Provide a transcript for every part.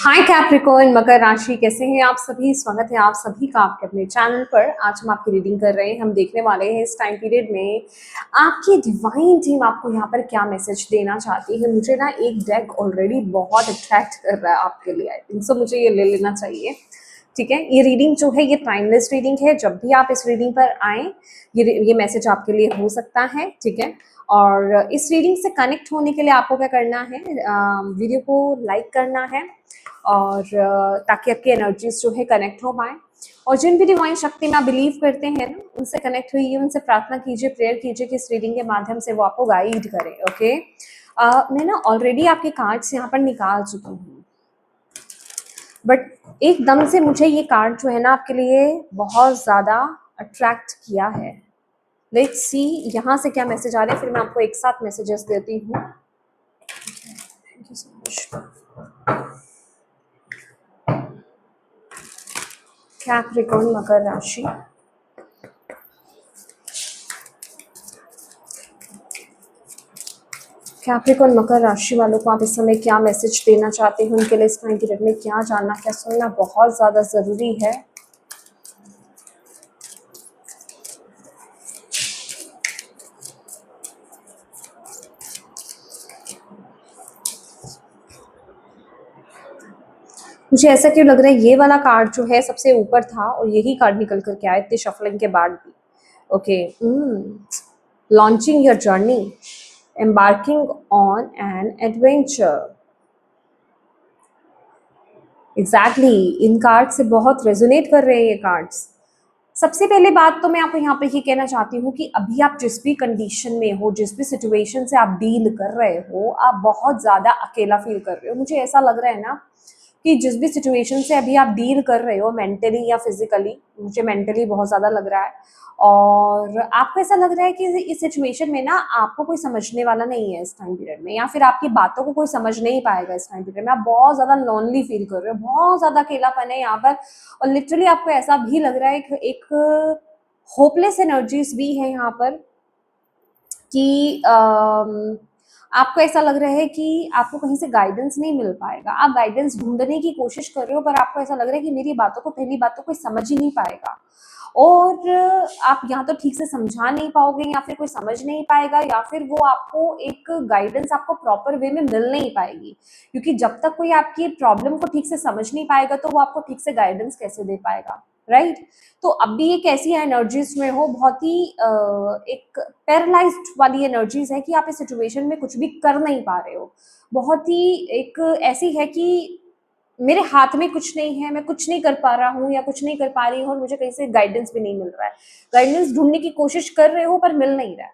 हाय Capricorn, मकर राशि, कैसे हैं आप सभी। स्वागत है आप सभी का आपके अपने चैनल पर। आज हम आपकी रीडिंग कर रहे हैं। हम देखने वाले हैं इस टाइम पीरियड में आपकी डिवाइन टीम आपको यहाँ पर क्या मैसेज देना चाहती है। मुझे ना एक डेक ऑलरेडी बहुत अट्रैक्ट कर रहा है आपके लिए। आई थिंक सो मुझे ये ले लेना चाहिए। ठीक है, ये रीडिंग जो है ये टाइमलेस रीडिंग है। जब भी आप इस रीडिंग पर आए ये मैसेज आपके लिए हो सकता है। ठीक है, और इस रीडिंग से कनेक्ट होने के लिए आपको क्या करना है, वीडियो को लाइक करना है और ताकि आपकी एनर्जीज जो है कनेक्ट हो पाए। और जिन भी डिवाइन शक्ति में आप बिलीव करते हैं ना, उनसे कनेक्ट हुई, उनसे प्रार्थना कीजिए, प्रेयर कीजिए कि इस रीडिंग के माध्यम से वो आपको गाइड करें। ओके, मैं ना ऑलरेडी आपके कार्ड्स यहाँ पर निकाल चुकी हूँ, बट एकदम से मुझे ये कार्ड जो है ना आपके लिए बहुत ज़्यादा अट्रैक्ट किया है। लेट्स सी यहाँ से क्या मैसेज आ रहे हैं, फिर मैं आपको एक साथ मैसेजेस देती हूँ। Thank you so much. Capricorn, मकर राशि, कैप्रिकॉर्न मकर राशि वालों को आप इस समय क्या मैसेज देना चाहते हैं, उनके लिए इस टाइम पीरियड में क्या जानना, क्या सुनना बहुत ज़्यादा ज़रूरी है। मुझे ऐसा क्यों लग रहा है ये वाला कार्ड जो है सबसे ऊपर था और यही कार्ड निकल करके आया इतने शफलिंग के बाद भी। Okay, launching your journey, embarking on an adventure. Exactly, in card से बहुत रेजोनेट कर रहे हैं ये कार्ड्स। सबसे पहले बात तो मैं आपको यहाँ पे ये कहना चाहती हूँ कि अभी आप जिस भी कंडीशन में हो, जिस भी सिचुएशन से आप डील कर रहे हो, आप बहुत ज़्यादा अकेला फील कर रहे हो। मुझे ऐसा लग रहा है ना कि जिस भी सिचुएशन से अभी आप डील कर रहे हो, मेंटली या फिजिकली, मुझे मेंटली बहुत ज़्यादा लग रहा है, और आपको ऐसा लग रहा है कि इस सिचुएशन में ना आपको कोई समझने वाला नहीं है इस टाइम पीरियड में, या फिर आपकी बातों को कोई समझ नहीं पाएगा इस टाइम पीरियड में। आप बहुत ज़्यादा लोनली फील कर रहे हो, बहुत ज़्यादा अकेलापन है यहाँ पर, और लिटरली आपको ऐसा भी लग रहा है कि एक होपलेस एनर्जीज भी है यहाँ पर कि आपको ऐसा लग रहा है कि आपको कहीं से गाइडेंस नहीं मिल पाएगा। आप गाइडेंस ढूंढने की कोशिश कर रहे हो, पर आपको ऐसा लग रहा है कि मेरी बातों को, पहली बात तो कोई समझ ही नहीं पाएगा, और आप यहाँ तो ठीक से समझा नहीं पाओगे, या फिर कोई समझ नहीं पाएगा, या फिर वो आपको एक गाइडेंस आपको प्रॉपर वे में मिल नहीं पाएगी। क्योंकि जब तक कोई आपकी प्रॉब्लम को ठीक से समझ नहीं पाएगा तो वो आपको ठीक से गाइडेंस कैसे दे पाएगा, राइट। तो अब भी एक ऐसी एनर्जीज में हो, बहुत ही एक पैरालाइज्ड वाली एनर्जीज है कि आप इस सिचुएशन में कुछ भी कर नहीं पा रहे हो। बहुत ही एक ऐसी है कि मेरे हाथ में कुछ नहीं है, मैं कुछ नहीं कर पा रहा हूँ या कुछ नहीं कर पा रही हूँ, और मुझे कहीं से गाइडेंस भी नहीं मिल रहा है। गाइडेंस ढूंढने की कोशिश कर रहे हो पर मिल नहीं रहा है।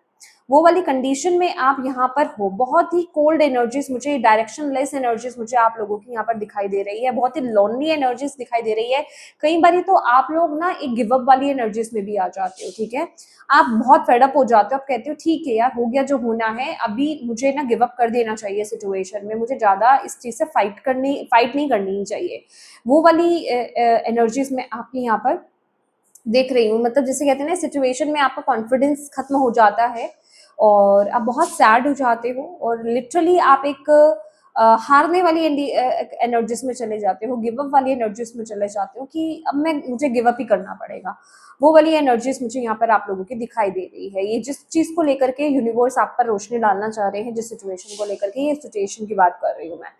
वो वाली कंडीशन में आप यहाँ पर हो। बहुत ही कोल्ड एनर्जीज, मुझे डायरेक्शन लेस एनर्जीज मुझे आप लोगों की यहाँ पर दिखाई दे रही है। बहुत ही लोनली एनर्जीज दिखाई दे रही है। कई बार तो आप लोग ना एक गिव अप वाली एनर्जीज में भी आ जाते हो। ठीक है, आप बहुत फेडअप हो जाते हो, आप कहते हो ठीक है यार, हो गया जो होना है, अभी मुझे ना गिव अप कर देना चाहिए सिचुएशन में, मुझे ज्यादा इस चीज से फाइट नहीं करनी चाहिए। वो वाली एनर्जीज में आपकी यहाँ पर देख रही हूँ। मतलब जैसे कहते हैं ना, सिचुएशन में आपका कॉन्फिडेंस खत्म हो जाता है और आप बहुत सैड हो जाते हो, और लिटरली आप एक हारने वाली एनर्जीज में चले जाते हो, गिव अप वाली एनर्जीज में चले जाते हो कि अब मुझे गिव अप ही करना पड़ेगा। वो वाली एनर्जीज मुझे यहाँ पर आप लोगों की दिखाई दे रही है। ये जिस चीज को लेकर के यूनिवर्स आप पर रोशनी डालना चाह रहे हैं, जिस सिचुएशन को लेकर के, ये सिचुएशन की बात कर रही हूँ मैं।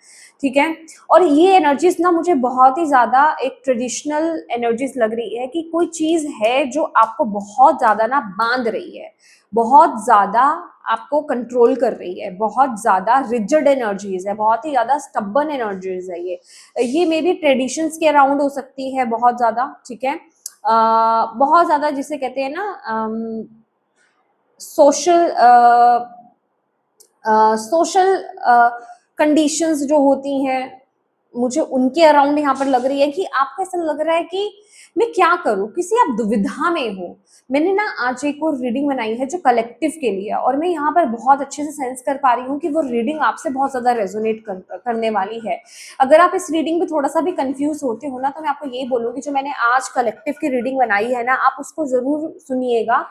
ठीक है, और ये एनर्जीज ना मुझे बहुत ही ज्यादा एक ट्रेडिशनल एनर्जीज लग रही है कि कोई चीज है जो आपको बहुत ज्यादा ना बांध रही है, बहुत ज्यादा आपको कंट्रोल कर रही है, बहुत ज्यादा रिजिड एनर्जीज है, बहुत ही ज्यादा स्टब्बन एनर्जीज है। ये मे बी ट्रेडिशंस के अराउंड हो सकती है बहुत ज्यादा। ठीक है, बहुत ज्यादा जिसे कहते हैं ना सोशल सोशल कंडीशंस जो होती हैं, मुझे उनके अराउंड यहाँ पर लग रही है कि आपको ऐसा लग रहा है कि मैं क्या करूं, किसी आप दुविधा में हो। मैंने ना आज एक और रीडिंग बनाई है जो कलेक्टिव के लिए है, और मैं यहाँ पर बहुत अच्छे से सेंस कर पा रही हूँ कि वो रीडिंग आपसे बहुत ज्यादा रेजोनेट करने वाली है। अगर आप इस रीडिंग में थोड़ा सा भी कंफ्यूज होते हो ना, तो मैं आपको ये बोलूंगी, जो मैंने आज कलेक्टिव की रीडिंग बनाई है ना, आप उसको जरूर सुनिएगा।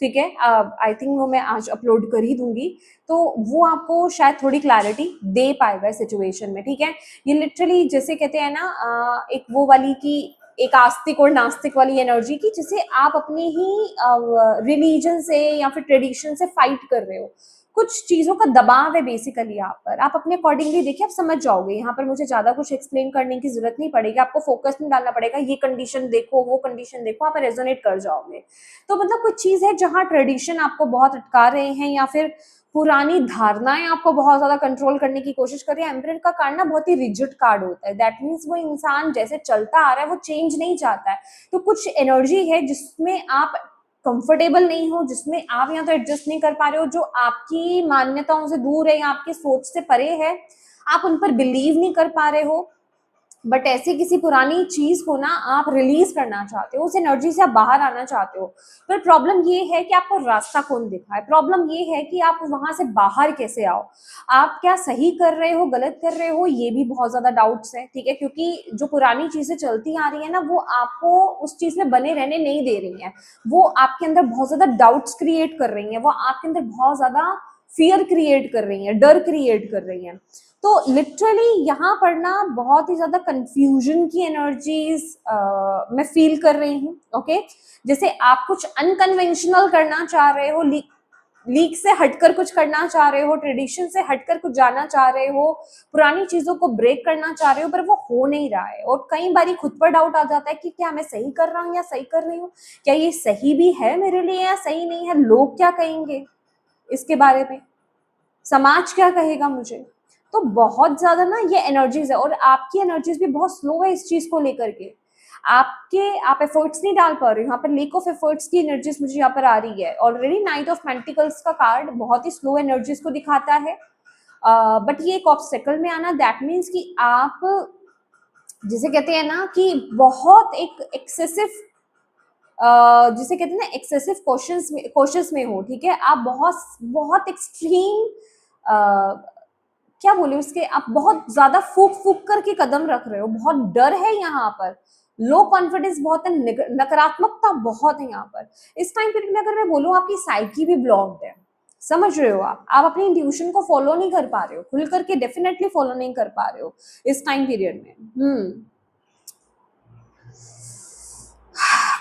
ठीक है, आई थिंक वो मैं आज अपलोड कर ही दूंगी। तो वो आपको शायद थोड़ी क्लैरिटी दे पाएगा इस सिचुएशन में, ठीक है। ये लिटरली जैसे कहते हैं ना एक वो वाली की एक आस्तिक और नास्तिक वाली एनर्जी की, जिसे आप अपनी ही रिलीजन से या फिर ट्रेडिशन से फाइट कर रहे हो। कुछ चीजों का दबाव है बेसिकली आप पर, आप अपने अकॉर्डिंगली देखिए, आप समझ जाओगे। यहाँ पर मुझे ज्यादा कुछ एक्सप्लेन करने की जरूरत नहीं पड़ेगी, आपको फोकस नहीं डालना पड़ेगा, ये कंडीशन देखो वो कंडीशन देखो, आप रेजोनेट कर जाओगे। तो मतलब कुछ चीज है जहाँ ट्रेडिशन आपको बहुत अटका रहे हैं, या फिर पुरानी धारणाएं आपको बहुत ज्यादा कंट्रोल करने की कोशिश कर रही है। एम्परर का कार्ड ना बहुत ही रिजिड कार्ड होता है, दैट मीन्स वो इंसान जैसे चलता आ रहा है वो चेंज नहीं चाहता है। तो कुछ एनर्जी है जिसमें आप कंफर्टेबल नहीं हो, जिसमें आप यहाँ तो एडजस्ट नहीं कर पा रहे हो, जो आपकी मान्यताओं से दूर है या आपकी सोच से परे है, आप उन पर बिलीव नहीं कर पा रहे हो। बट ऐसी किसी पुरानी चीज को ना आप रिलीज करना चाहते हो, उस एनर्जी से आप बाहर आना चाहते हो। पर प्रॉब्लम ये है कि आपको रास्ता कौन दिखाए, प्रॉब्लम ये है कि आप वहां से बाहर कैसे आओ। आप क्या सही कर रहे हो गलत कर रहे हो, ये भी बहुत ज्यादा डाउट्स है, ठीक है। क्योंकि जो पुरानी चीजें चलती आ रही है ना, वो आपको उस चीज में बने रहने नहीं दे रही है, वो आपके अंदर बहुत ज्यादा डाउट्स क्रिएट कर रही है, वो आपके अंदर बहुत ज्यादा फियर क्रिएट कर रही है, डर क्रिएट कर रही है। तो लिटरली यहाँ पर ना बहुत ही ज्यादा कंफ्यूजन की एनर्जीज मैं फील कर रही हूँ, ओके। जैसे आप कुछ अनकन्वेंशनल करना चाह रहे हो, लीक से हटकर कुछ करना चाह रहे हो, ट्रेडिशन से हटकर कुछ जाना चाह रहे हो, पुरानी चीजों को ब्रेक करना चाह रहे हो, पर वो हो नहीं रहा है। और कई बारी खुद पर डाउट आ जाता है कि क्या मैं सही कर रहा हूँ या सही कर रही हूँ, क्या ये सही भी है मेरे लिए या सही नहीं है, लोग क्या कहेंगे इसके बारे में, समाज क्या कहेगा मुझे। तो बहुत ज्यादा ना ये एनर्जीज है, और आपकी एनर्जीज भी बहुत स्लो है इस चीज को लेकर के। आप एफर्ट्स नहीं डाल पा रहे हो, यहाँ पर लेक ऑफ एफर्ट्स की एनर्जीज मुझे यहाँ पर आ रही है। ऑलरेडी नाइट ऑफ पेंटिकल्स का कार्ड बहुत ही स्लो एनर्जीज को दिखाता है, बट ये एक ऑब्स्टेकल में आना, दैट मीन्स कि आप जिसे कहते हैं ना कि बहुत एक एक्सेसिव जिसे कहते हैं ना एक्सेसिव कोशिश में हो, ठीक है। आप बहुत बहुत एक्सट्रीम क्या बोले उसके, आप बहुत ज्यादा फूक फूक करके कदम रख रहे हो, बहुत डर है यहाँ पर, लो कॉन्फिडेंस बहुत है, नकारात्मकता बहुत है यहाँ पर। इस टाइम पीरियड में अगर मैं बोलूँ, आपकी साइकी भी ब्लॉक्ड है, समझ रहे हो आप अपनी इंट्यूशन को फॉलो नहीं कर पा रहे हो, खुल करके डेफिनेटली फॉलो नहीं कर पा रहे हो इस टाइम पीरियड में।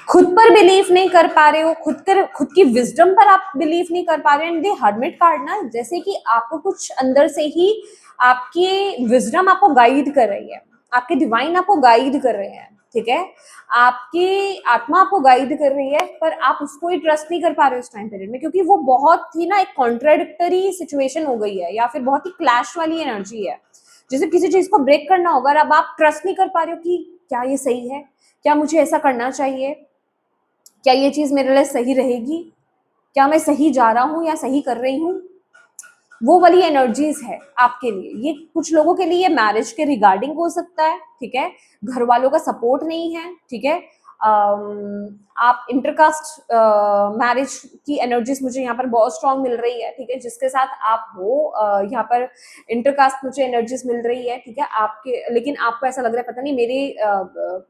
खुद पर बिलीव नहीं कर पा रहे हो, खुद की विजडम पर आप बिलीव नहीं कर पा रहे हैं। हर्मिट कार्ड ना जैसे कि आपको कुछ अंदर से ही आपकी विजडम आपको गाइड कर रही है, आपके डिवाइन आपको गाइड कर रहे हैं, ठीक है। आपकी आत्मा आपको गाइड कर रही है, पर आप उसको ही ट्रस्ट नहीं कर पा रहे हो इस टाइम पीरियड में, क्योंकि वो बहुत ही ना एक कॉन्ट्राडिक्टरी सिचुएशन हो गई है, या फिर बहुत ही क्लैश वाली एनर्जी है। जैसे किसी चीज को ब्रेक करना होगा, अब आप ट्रस्ट नहीं कर पा रहे हो कि क्या ये सही है, क्या मुझे ऐसा करना चाहिए, क्या ये चीज मेरे लिए सही रहेगी, क्या मैं सही जा रहा हूँ या सही कर रही हूँ, वो वाली एनर्जीज है आपके लिए। ये कुछ लोगों के लिए मैरिज के रिगार्डिंग हो सकता है, ठीक है। घर वालों का सपोर्ट नहीं है, ठीक है। आप इंटरकास्ट मैरिज की एनर्जीज मुझे यहाँ पर बहुत स्ट्रांग मिल रही है, ठीक है। जिसके साथ आप हो यहाँ पर इंटरकास्ट मुझे एनर्जीज मिल रही है, ठीक है आपके, लेकिन आपको ऐसा लग रहा है पता नहीं मेरे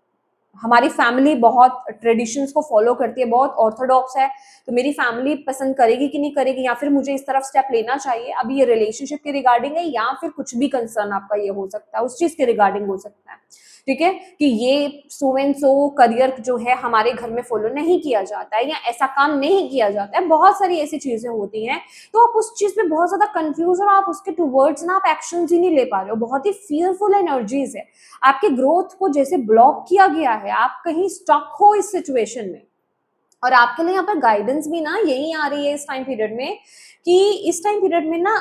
हमारी फैमिली बहुत ट्रेडिशंस को फॉलो करती है, बहुत ऑर्थोडॉक्स है, तो मेरी फैमिली पसंद करेगी कि नहीं करेगी, या फिर मुझे इस तरफ स्टेप लेना चाहिए। अभी ये रिलेशनशिप के रिगार्डिंग है, या फिर कुछ भी कंसर्न आपका ये हो सकता है, उस चीज के रिगार्डिंग हो सकता है, ठीक है। कि ये सो एंड सो करियर जो है हमारे घर में फॉलो नहीं किया जाता है, या ऐसा काम नहीं किया जाता है, बहुत सारी ऐसी चीजें होती हैं। तो आप उस चीज में बहुत ज्यादा कंफ्यूज हो, आप उसके टूवर्ड्स ना आप एक्शन ही नहीं ले पा रहे हो, बहुत ही फियरफुल एनर्जीज है, आपके ग्रोथ को जैसे ब्लॉक किया गया है, आप कहीं स्टक हो इस सिचुएशन में। और आपके लिए यहाँ पर गाइडेंस भी ना यही आ रही है इस टाइम पीरियड में, कि इस टाइम पीरियड में ना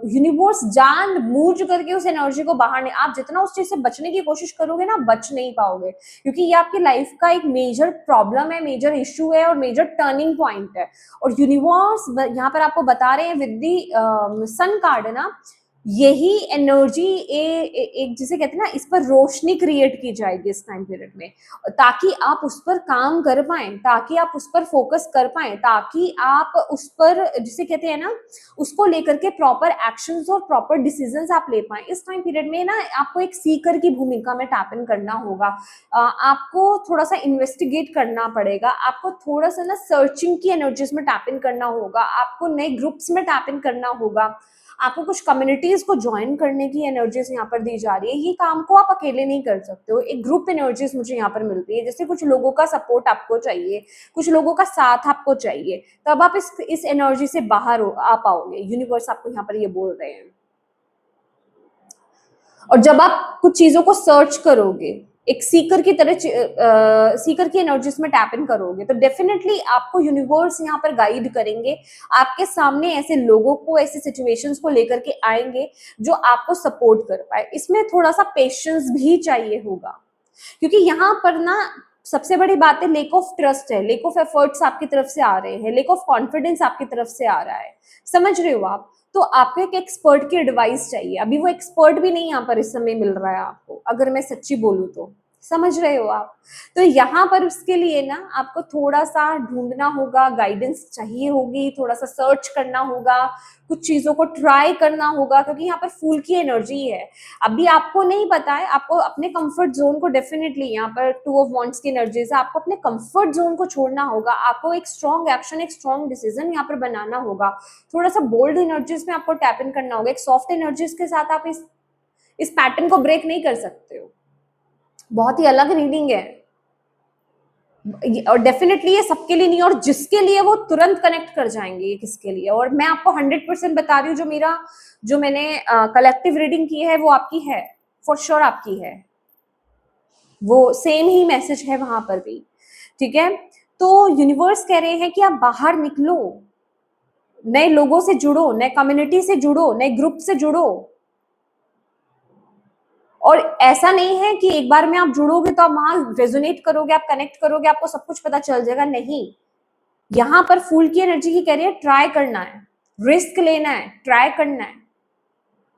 यूनिवर्स जान बूझ करके उस एनर्जी को बाहर नहीं, आप जितना उस चीज से बचने की कोशिश करोगे ना, बच नहीं पाओगे, क्योंकि ये आपकी लाइफ का एक मेजर प्रॉब्लम है, मेजर इश्यू है, और मेजर टर्निंग पॉइंट है। और यूनिवर्स यहाँ पर आपको बता रहे हैं विद दी सन कार्ड है ना, यही एनर्जी एक जिसे कहते हैं ना, इस पर रोशनी क्रिएट की जाएगी इस टाइम पीरियड में, ताकि आप उस पर काम कर पाए, ताकि आप उस पर फोकस कर पाए, ताकि आप उस पर जिसे कहते हैं ना, उसको लेकर के प्रॉपर एक्शंस और प्रॉपर डिसीजंस आप ले पाए। इस टाइम पीरियड में ना आपको एक सीकर की भूमिका में टैप इन करना होगा, आपको थोड़ा सा इन्वेस्टिगेट करना पड़ेगा, आपको थोड़ा सा ना सर्चिंग की एनर्जीज में टैप इन करना होगा, आपको नए ग्रुप्स में टैप इन करना होगा, आपको कुछ कम्युनिटीज को ज्वाइन करने की एनर्जीज यहाँ पर दी जा रही है। ये काम को आप अकेले नहीं कर सकते हो, एक ग्रुप एनर्जीज मुझे यहाँ पर मिलती है, जैसे कुछ लोगों का सपोर्ट आपको चाहिए, कुछ लोगों का साथ आपको चाहिए, तब आप इस एनर्जी से बाहर आ पाओगे। यूनिवर्स आपको यहाँ पर ये बोल रहे हैं। और जब आप कुछ चीजों को सर्च करोगे, एक सीकर की तरह, सीकर की एनर्जीज में टैप इन करोगे, तो डेफिनेटली आपको यूनिवर्स यहाँ पर गाइड करेंगे, आपके सामने ऐसे लोगों को, ऐसे सिचुएशंस को लेकर के आएंगे जो आपको सपोर्ट कर पाए। इसमें थोड़ा सा पेशेंस भी चाहिए होगा, क्योंकि यहाँ पर ना सबसे बड़ी बात है, लेक ऑफ ट्रस्ट है, लेक ऑफ एफर्ट्स आपकी तरफ से आ रहे हैं, लेक ऑफ कॉन्फिडेंस आपकी तरफ से आ रहा है, समझ रहे हो आप? तो आपको एक एक्सपर्ट की एडवाइस चाहिए। अभी वो एक्सपर्ट भी नहीं यहाँ पर इस समय मिल रहा है आपको, अगर मैं सच्ची बोलूँ तो, समझ रहे हो आप? तो यहाँ पर उसके लिए ना आपको थोड़ा सा ढूंढना होगा, गाइडेंस चाहिए होगी, थोड़ा सा सर्च करना होगा, कुछ चीजों को ट्राई करना होगा, क्योंकि यहाँ पर फूल की एनर्जी है। अभी आपको नहीं पता है, आपको अपने कंफर्ट जोन को, डेफिनेटली यहाँ पर टू ऑफ वॉन्ड्स की एनर्जी है, आपको अपने कंफर्ट जोन को छोड़ना होगा, आपको एक स्ट्रॉन्ग एक्शन, एक स्ट्रॉन्ग डिसीजन यहाँ पर बनाना होगा, थोड़ा सा बोल्ड एनर्जीज में आपको टैप इन करना होगा। एक सॉफ्ट एनर्जीज के साथ आप इस पैटर्न को ब्रेक नहीं कर सकते हो। बहुत ही अलग रीडिंग है, और डेफिनेटली ये सबके लिए नहीं, और जिसके लिए वो तुरंत कनेक्ट कर जाएंगे ये किसके लिए। और मैं आपको 100% बता रही हूँ, जो मैंने कलेक्टिव रीडिंग की है वो आपकी है, फॉर श्योर आपकी है, वो सेम ही मैसेज है वहां पर भी, ठीक है? तो यूनिवर्स कह रहे हैं कि आप बाहर निकलो, नए लोगों से जुड़ो, नए कम्युनिटी से जुड़ो, नए ग्रुप से जुड़ो। और ऐसा नहीं है कि एक बार में आप जुड़ोगे तो आप वहां रेजोनेट करोगे, आप कनेक्ट करोगे, आपको सब कुछ पता चल जाएगा, नहीं। यहाँ पर फूल की एनर्जी की कह रही है ट्राई करना है, रिस्क लेना है, ट्राई करना है।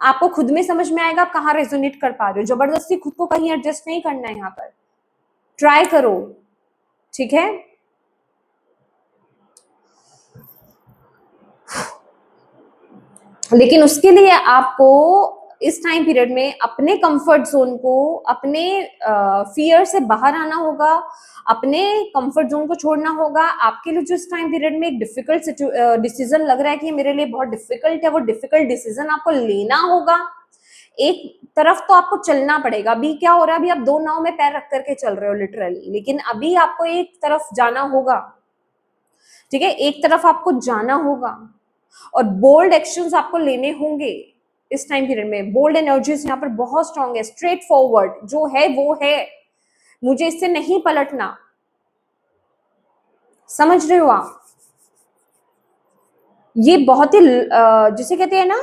आपको खुद में समझ में आएगा आप कहाँ रेजोनेट कर पा रहे हो, जबरदस्ती खुद को कहीं एडजस्ट नहीं करना है, यहाँ पर ट्राई करो, ठीक है? लेकिन उसके लिए आपको इस टाइम पीरियड में अपने कंफर्ट जोन को, अपने फियर से बाहर आना होगा, अपने कंफर्ट जोन को छोड़ना होगा। आपके लिए जो इस टाइम पीरियड में एक डिफिकल्ट डिसीजन लग रहा है कि मेरे लिए बहुत डिफिकल्ट है, वो डिफिकल्ट डिसीजन आपको लेना होगा। एक तरफ तो आपको चलना पड़ेगा। अभी क्या हो रहा है, अभी आप दो नाव में पैर रख करके चल रहे हो लिटरली, लेकिन अभी आपको एक तरफ जाना होगा, ठीक है? एक तरफ आपको जाना होगा और बोल्ड एक्शंस आपको लेने होंगे इस टाइम पीरियड में। बोल्ड एनर्जीज यहाँ पर बहुत स्ट्रांग है, स्ट्रेट फॉरवर्ड जो है वो है, मुझे इससे नहीं पलटना, समझ रहे हो आप? ये बहुत ही जिसे कहते हैं ना,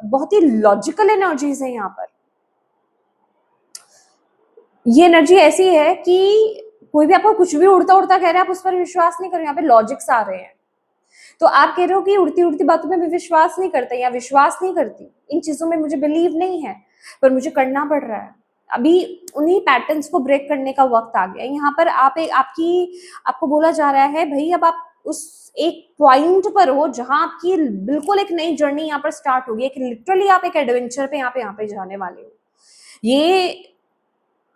बहुत ही लॉजिकल एनर्जीज है यहाँ पर। ये एनर्जी ऐसी है कि कोई भी आपको कुछ भी उड़ता उड़ता कह रहा है, आप उस पर विश्वास नहीं करो। यहाँ पे लॉजिक्स आ रहे हैं, तो आप कह रहे हो कि उड़ती उड़ती बातों में भी विश्वास नहीं करते या विश्वास नहीं करती, इन चीजों में मुझे बिलीव नहीं है, पर मुझे करना पड़ रहा है। अभी उन्हीं पैटर्न्स को ब्रेक करने का वक्त आ गया। यहाँ पर आपको बोला जा रहा है भाई, अब आप उस एक पॉइंट पर हो जहां आपकी बिल्कुल एक नई जर्नी यहाँ पर स्टार्ट होगी। एक लिटरली आप एक एडवेंचर पे यहाँ पे जाने वाले हो। ये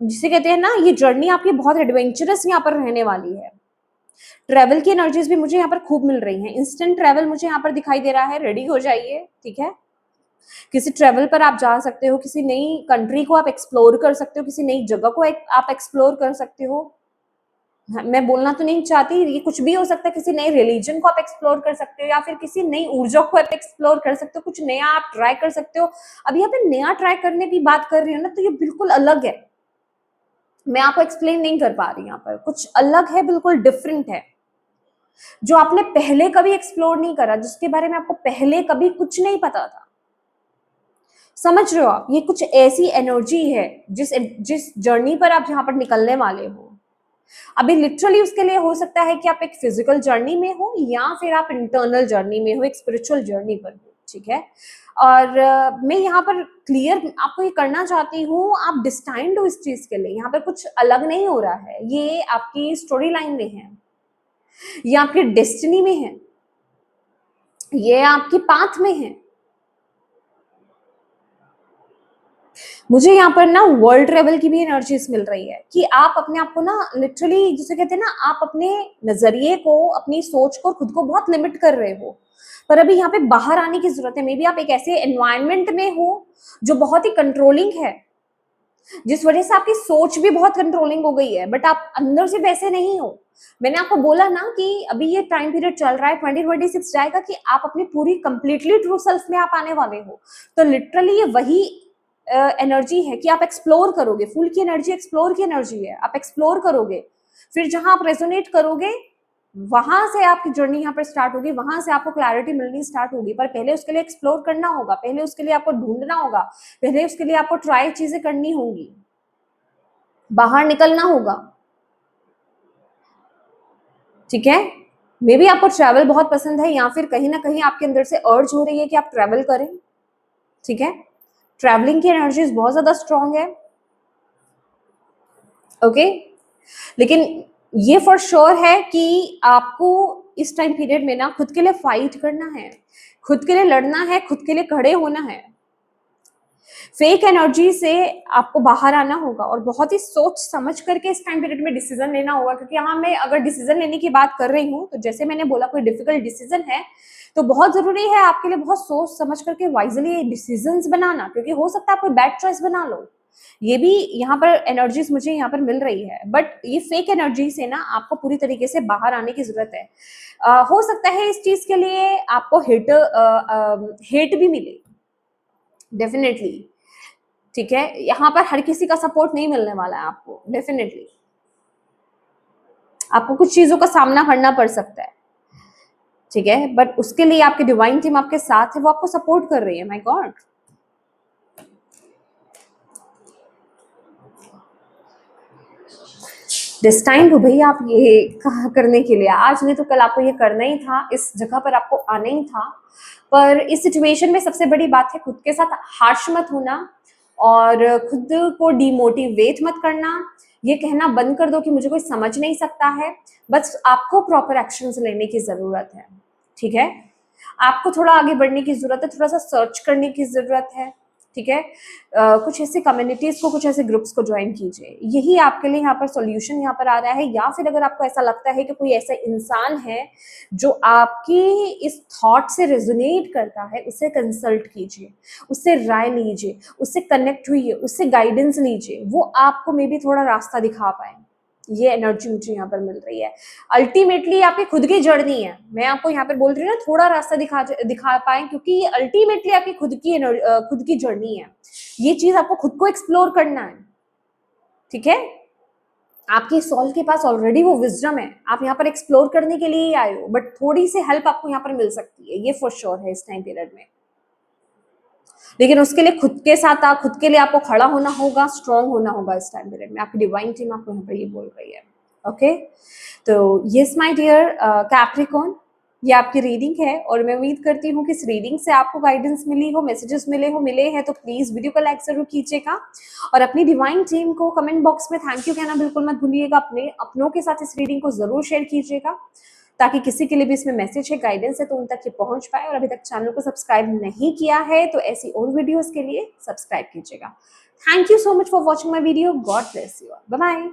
जिसे कहते हैं ना, ये जर्नी आपकी बहुत एडवेंचरस यहाँ पर रहने वाली है। ट्रैवल की एनर्जीज भी मुझे यहाँ पर खूब मिल रही हैं। इंस्टेंट ट्रैवल मुझे यहाँ पर दिखाई दे रहा है, रेडी हो जाइए, ठीक है? किसी ट्रैवल पर आप जा सकते हो, किसी नई कंट्री को आप एक्सप्लोर कर सकते हो, किसी नई जगह को आप एक्सप्लोर कर सकते हो। मैं बोलना तो नहीं चाहती, ये कुछ भी हो सकता है, किसी नए रिलीजन को आप एक्सप्लोर कर सकते हो, या फिर किसी नई ऊर्जा को आप एक्सप्लोर कर सकते हो, कुछ नया आप ट्राई कर सकते हो। अब यहाँ पे नया ट्राई करने की बात कर रही हूँ ना, तो ये बिल्कुल अलग है, मैं आपको एक्सप्लेन नहीं कर पा रही। यहाँ पर कुछ अलग है, बिल्कुल डिफरेंट है, जो आपने पहले कभी एक्सप्लोर नहीं करा, जिसके बारे में आपको पहले कभी कुछ नहीं पता था। समझ रहे हो आप? ये कुछ ऐसी एनर्जी है जिस जर्नी पर आप यहाँ पर निकलने वाले हो। अभी लिटरली उसके लिए हो सकता है कि आप एक फिजिकल जर्नी में हो, या फिर आप इंटरनल जर्नी में हो, एक स्पिरिचुअल जर्नी पर हो। ठीक है। और मैं यहाँ पर क्लियर आपको ये करना चाहती हूँ, आप डिस्टाइंड हो इस चीज के लिए, यहाँ पर कुछ अलग नहीं हो रहा है, ये आपकी स्टोरी लाइन में है, ये आपकी डेस्टिनी में है, ये आपकी पाथ में है। मुझे यहाँ पर ना वर्ल्ड ट्रेवल की भी एनर्जीज मिल रही है कि आप अपने आप को ना लिटरली, जिसे कहते हैं ना, आप अपने नजरिए को, अपनी सोच को, खुद को बहुत लिमिट कर रहे हो, पर अभी यहाँ पे बाहर आने की जरूरत है। मे बी आप एक ऐसे एनवायरनमेंट में हो जो बहुत ही कंट्रोलिंग है, जिस वजह से आपकी सोच भी बहुत कंट्रोलिंग हो गई है, बट आप अंदर से वैसे नहीं हो। मैंने आपको बोला ना कि अभी ये टाइम पीरियड चल रहा है, 2026 जाएगा कि आप अपनी पूरी कंप्लीटली ट्रू सेल्फ में आप आने वाले हो। तो लिटरली ये वही एनर्जी है कि आप एक्सप्लोर करोगे, फूल की एनर्जी एक्सप्लोर की एनर्जी है, आप एक्सप्लोर करोगे, फिर जहां आप रेजोनेट करोगे वहां से आपकी जर्नी यहाँ पर स्टार्ट होगी, वहां से आपको क्लैरिटी मिलनी स्टार्ट होगी। पर पहले उसके लिए एक्सप्लोर करना होगा, पहले उसके लिए आपको ढूंढना होगा, पहले उसके लिए आपको ट्राई चीजें करनी होंगी, बाहर निकलना होगा, ठीक है। मे बी आपको ट्रैवल बहुत पसंद है, या फिर कहीं ना कहीं आपके अंदर से अर्ज हो रही है कि आप ट्रैवल करें, ठीक है। ट्रैवलिंग की एनर्जीज बहुत ज्यादा स्ट्रांग है, ओके। लेकिन ये फॉर श्योर है कि आपको इस टाइम पीरियड में ना खुद के लिए फाइट करना है, खुद के लिए लड़ना है, खुद के लिए खड़े होना है। फेक एनर्जी से आपको बाहर आना होगा और बहुत ही सोच समझ करके इस टाइम पीरियड में डिसीजन लेना होगा। क्योंकि यहाँ मैं अगर डिसीजन लेने की बात कर रही हूँ तो जैसे मैंने बोला, कोई डिफिकल्ट डिसीजन है तो बहुत जरूरी है आपके लिए बहुत सोच समझ करके वाइजली डिसीजंस बनाना, क्योंकि हो सकता है आप कोई बैड चॉइस बना लो। ये भी यहाँ पर एनर्जीज मुझे यहाँ पर मिल रही है, बट ये फेक एनर्जी से ना आपको पूरी तरीके से बाहर आने की जरूरत है। हो सकता है इस चीज के लिए आपको हेट भी मिले, डेफिनेटली, ठीक है। यहाँ पर हर किसी का सपोर्ट नहीं मिलने वाला है आपको, डेफिनेटली आपको कुछ चीजों का सामना करना पड़ सकता है, ठीक है। बट उसके लिए आपकी डिवाइन टीम आपके साथ है, वो आपको सपोर्ट कर रही है। माय गॉड, डिस्टाइंड हो भैया आप ये कहा करने के लिए, आज नहीं तो कल आपको ये करना ही था, इस जगह पर आपको आना ही था। पर इस सिचुएशन में सबसे बड़ी बात है खुद के साथ हार्श मत होना और खुद को डिमोटिवेट मत करना। ये कहना बंद कर दो कि मुझे कोई समझ नहीं सकता है, बस आपको प्रॉपर एक्शंस लेने की जरूरत है, ठीक है। आपको थोड़ा आगे बढ़ने की जरूरत है, थोड़ा सा सर्च करने की जरूरत है, ठीक है। कुछ ऐसे कम्युनिटीज को, कुछ ऐसे ग्रुप्स को ज्वाइन कीजिए, यही आपके लिए यहाँ पर सॉल्यूशन यहाँ पर आ रहा है। या फिर अगर आपको ऐसा लगता है कि कोई ऐसा इंसान है जो आपकी इस थॉट से रेजोनेट करता है, उससे कंसल्ट कीजिए, उससे राय लीजिए, उससे कनेक्ट हुइए, उससे गाइडेंस लीजिए, वो आपको मे बी थोड़ा रास्ता दिखा पाए। ये एनर्जी मुझे यहाँ पर मिल रही है। अल्टीमेटली आपकी खुद की जर्नी है, मैं आपको यहाँ पर बोल रही हूँ ना, थोड़ा रास्ता दिखा पाए, क्योंकि ये अल्टीमेटली आपकी खुद की जर्नी है। ये चीज आपको खुद को एक्सप्लोर करना है, ठीक है। आपकी सोल के पास ऑलरेडी वो विजडम है, आप यहाँ पर एक्सप्लोर करने के लिए ही आए हो, बट थोड़ी सी हेल्प आपको यहाँ पर मिल सकती है, ये फॉर श्योर है इस टाइम पीरियड में। लेकिन उसके लिए खुद के साथ खुद के लिए आपको खड़ा होना होगा, स्ट्रांग होना होगा इस टाइम पीरियड में। आपकी डिवाइन टीम आपको यहाँ पर ये बोल रही है, ओके। तो यस माय डियर कैप्रिकॉर्न, ये आपकी रीडिंग है और मैं उम्मीद करती हूँ कि इस रीडिंग से आपको गाइडेंस मिली हो, मैसेजेस मिले हैं तो प्लीज वीडियो को लाइक जरूर कीजिएगा और अपनी डिवाइन टीम को कमेंट बॉक्स में थैंक यू कहना बिल्कुल मत भूलिएगा। अपने अपनों के साथ इस रीडिंग को जरूर शेयर कीजिएगा ताकि किसी के लिए भी इसमें मैसेज है, गाइडेंस है तो उन तक ये पहुंच पाए। और अभी तक चैनल को सब्सक्राइब नहीं किया है तो ऐसी और वीडियोस के लिए सब्सक्राइब कीजिएगा। Thank you so much for watching my video. God bless you, bye bye.